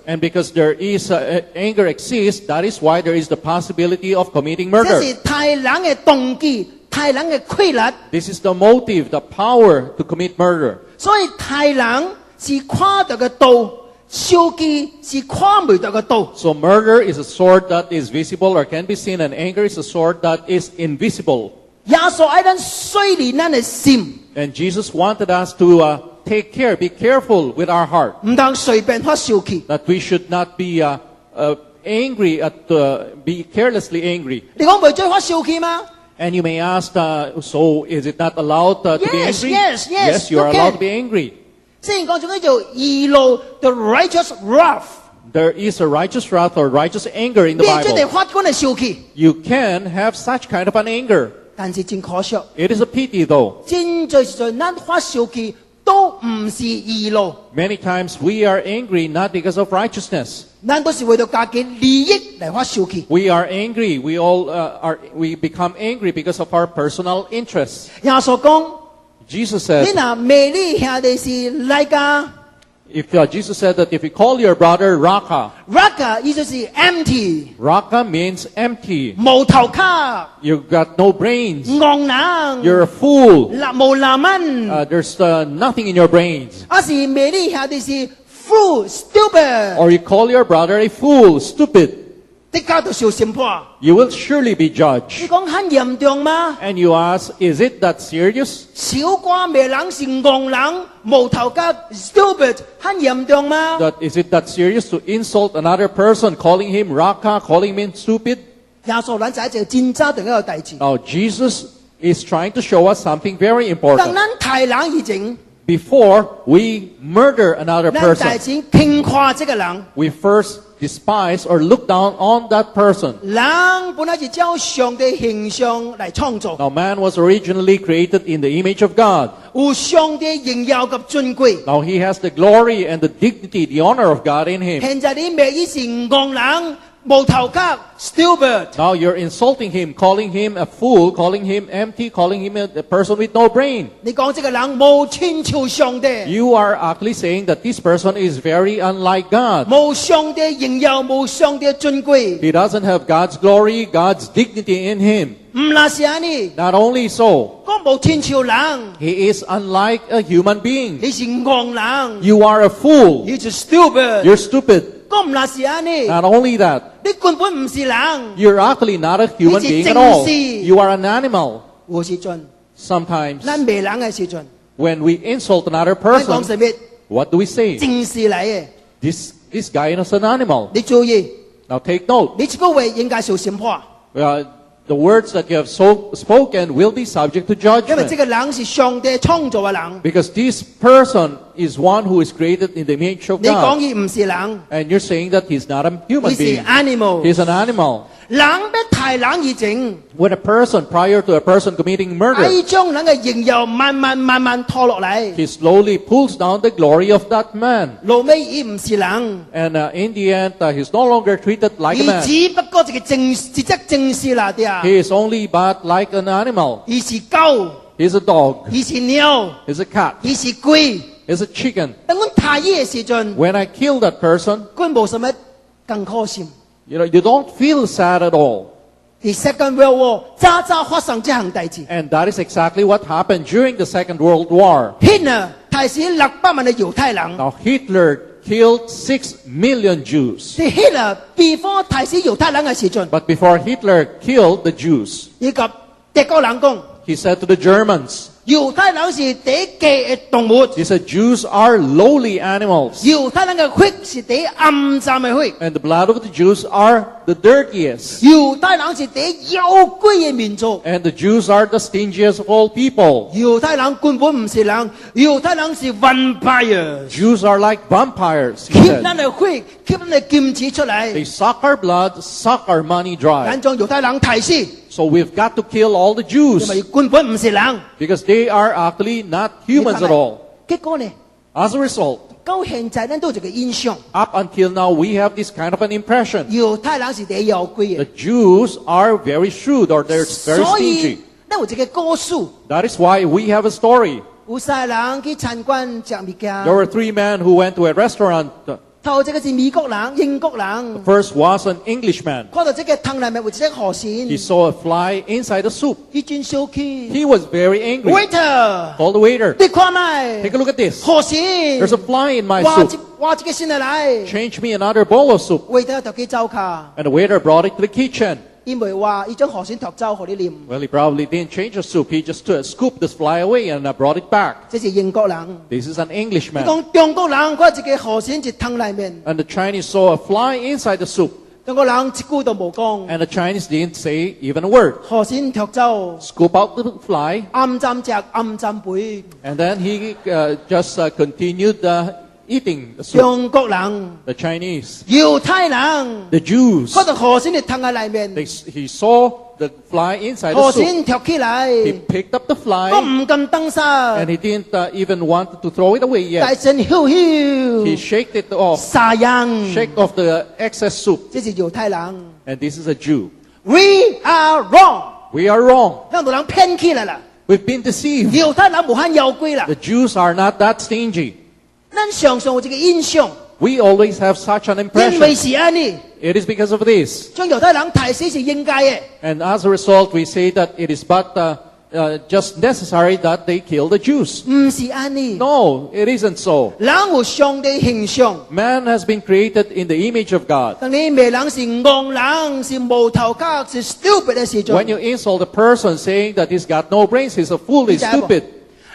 And because there is anger exists, that is why there is the possibility of committing murder. This is the motive, the power to commit murder. So murder is a sword that is visible or can be seen, and anger is a sword that is invisible. And Jesus wanted us to take care, be careful with our heart. That we should not be angry, be carelessly angry. And you may ask, so is it not allowed to be angry? Yes, you are allowed to be angry. The righteous wrath. There is a righteous wrath or righteous anger in the Bible. You can have such kind of an anger. It is a pity though. Many times we are angry not because of righteousness. We are angry. We become angry because of our personal interests. Jesus said, Jesus said that if you call your brother Raka, empty. Raka means empty. You've got no brains. You're a fool. There's nothing in your brains. Stupid. Or you call your brother a fool, stupid. You will surely be judged. And you ask, is it that serious? That is it that serious to insult another person, calling him Raka, calling him stupid? Now Jesus is trying to show us something very important. Before we murder another person, we first despise or look down on that person. Now man was originally created in the image of God. Now he has the glory and the dignity, the honor of God in him. Stupid. Now you're insulting him, calling him a fool, calling him empty, calling him a person with no brain. You are actually saying that this person is very unlike God. He doesn't have God's glory, God's dignity in him. Not only so, he is unlike a human being. You are a fool. You're stupid. Not only that, you're actually not a human being at all. You are an animal. Sometimes, when we insult another person, what do we say? This guy is an animal. Now take note. The words that you have spoken will be subject to judgment. Because this person is one who is created in the image of God. And you're saying that he's not a human being. He's an animal. When a person, prior to a person committing murder, he slowly pulls down the glory of that man. And in the end, he's no longer treated like a man. He is only but like an animal. He's a dog. He's a cat. He's a chicken. When I kill that person, you don't feel sad at all. And that is exactly what happened during the Second World War. Now Hitler killed 6 million Jews. But before Hitler killed the Jews, he said to the Germans, he said, Jews are lowly animals. And the blood of the Jews are the dirtiest. And the Jews are the stingiest of all people. Jews are like vampires, he said. They suck our blood, suck our money dry. So we've got to kill all the Jews. Because they are actually not humans at all. As a result, up until now, we have this kind of an impression. The Jews are very shrewd, or they're very stingy. That is why we have a story. 有三个人去餐馆食物件。 There were 3 men who went to a restaurant. 頭一個是美國人、英國人， First was an Englishman. 看到這個湯裏面有一隻河鱔， He saw a fly inside the soup. 佢真生氣。 He was very angry. Waiter， Called the waiter. 你看咪， Take a look at this. 河鱔， There's a fly in my 換 soup. 一個先來。 Change me another bowl of soup. Waiter 就去走卡， And the waiter brought it to the kitchen. 因為話佢將河鱔托走，給你啉。 Well, he probably didn't change the soup. He just scooped this fly away and brought it back. 這是英國人。 This is an 你 Englishman. 講中國人，看一個河鱔一湯裏面， And the Chinese saw a fly inside the soup. 中國人一句都冇講， And the Chinese didn't say even a word. 河鱔托走， Scoop out the fly. 暗針食，暗針背。 And then he just continued eating the soup. 中國人、 The Chinese, 猶太人， the Jews, 看到河鱔嘅湯喺裏面， he saw the fly inside 河 the soup. 鱔托起來， He picked up the 我 fly 唔敢當殺 and，he didn't even want to throw it away 大 yet. 聲囂 He 囂， shaked it off, 殺人， shake off the excess soup. 這是猶太人。 And this is a Jew. We are wrong， We are wrong. 讓到人騙起來啦。 We've been deceived. 猶太人無限妖怪啦 The，Jews are not that stingy. 咱常常有這個印象， We always have such an 因為 impression. 是安尼， It is because of this. 將猶太人提死是應該嘅。 And as a result, we say that it is but just necessary that they kill the Jews. 唔是安尼， No, it isn't so. 人有上帝形象。 Man has been created in the image of God. 當你罵人是戇人，是無頭殼，是 stupid 嘅時 When 陣， you insult a person saying that he's got no brains, he's a fool, he's stupid.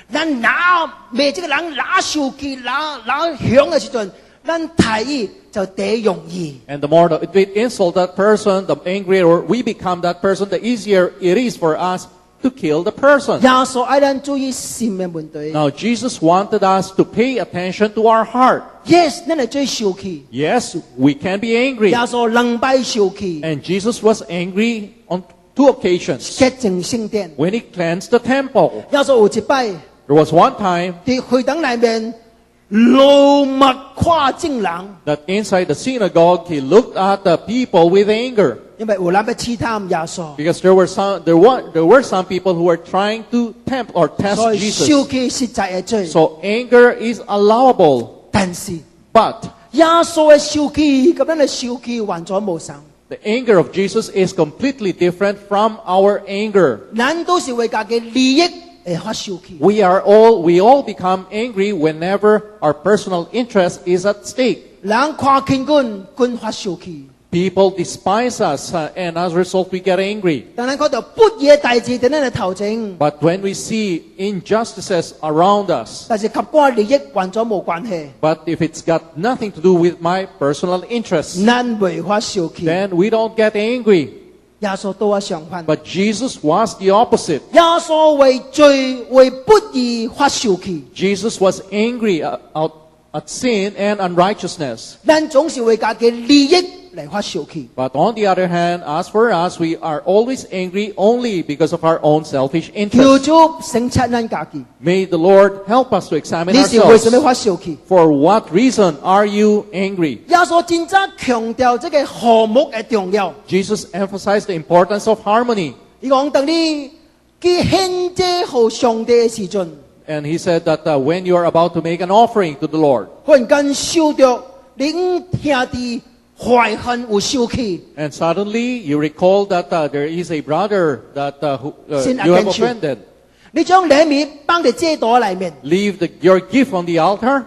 咱拿罵這個人拿生氣、拿響嘅時陣，咱提議就得容易。 And the more that we insult that person, the angrier we become that person, the easier it is for us to kill the person. 耶穌愛咱注意心嘅問題。 Now, Jesus wanted us to pay attention to our heart. Yes，咱係最生氣。 Yes, we can be angry. 耶穌兩擺生氣， And Jesus was angry on 2 occasions. 潔淨聖殿。 When he cleansed the temple, 耶穌有一擺 there was one time 喺會堂裏面怒目看眾人， that inside the synagogue, he looked at the people with anger. 因為有人要試探耶穌， Because there were some people who were trying to tempt or test 所以 Jesus. 生氣實在係罪。 So anger is allowable. 但是 But 耶穌嘅生氣咁樣嘅生氣完全無相。 the anger of Jesus is completely different from our anger. 咱都是為家嘅利益而發生氣。 We all become angry whenever our personal interest is at stake. 人看見君發生氣， People despise us, and as a result, we get angry. 但係看到不義大事喺咱嘅頭前， But when we see injustices around us, 但是及我利益完全冇關係， but if it's got nothing to do with my personal interests, 咱未發生氣。 then we don't get angry. 耶穌都係相反， But Jesus was the opposite. 耶穌為罪為不義發生氣。 Jesus was angry at sin and unrighteousness. 咱總是為家嘅利益嚟發生氣。 But on the other hand, as for us, we are always angry only because of our own selfish 求 interests. 主審察咱家己， May the Lord help us to examine 你是為什麼 ourselves. 發生氣？ For what reason are you angry? 耶穌真正強調這個和睦嘅重要。 Jesus emphasized the importance of harmony. 伊講當你去獻祭給上帝嘅時陣， And he said that when you are about to make an offering to the Lord, 忽然間受到你兄弟懷恨有生氣， and suddenly you recall that there is a brother that Sin you have against you. offended, 你將禮物放喺祭台裏面。 leave your gift on the altar,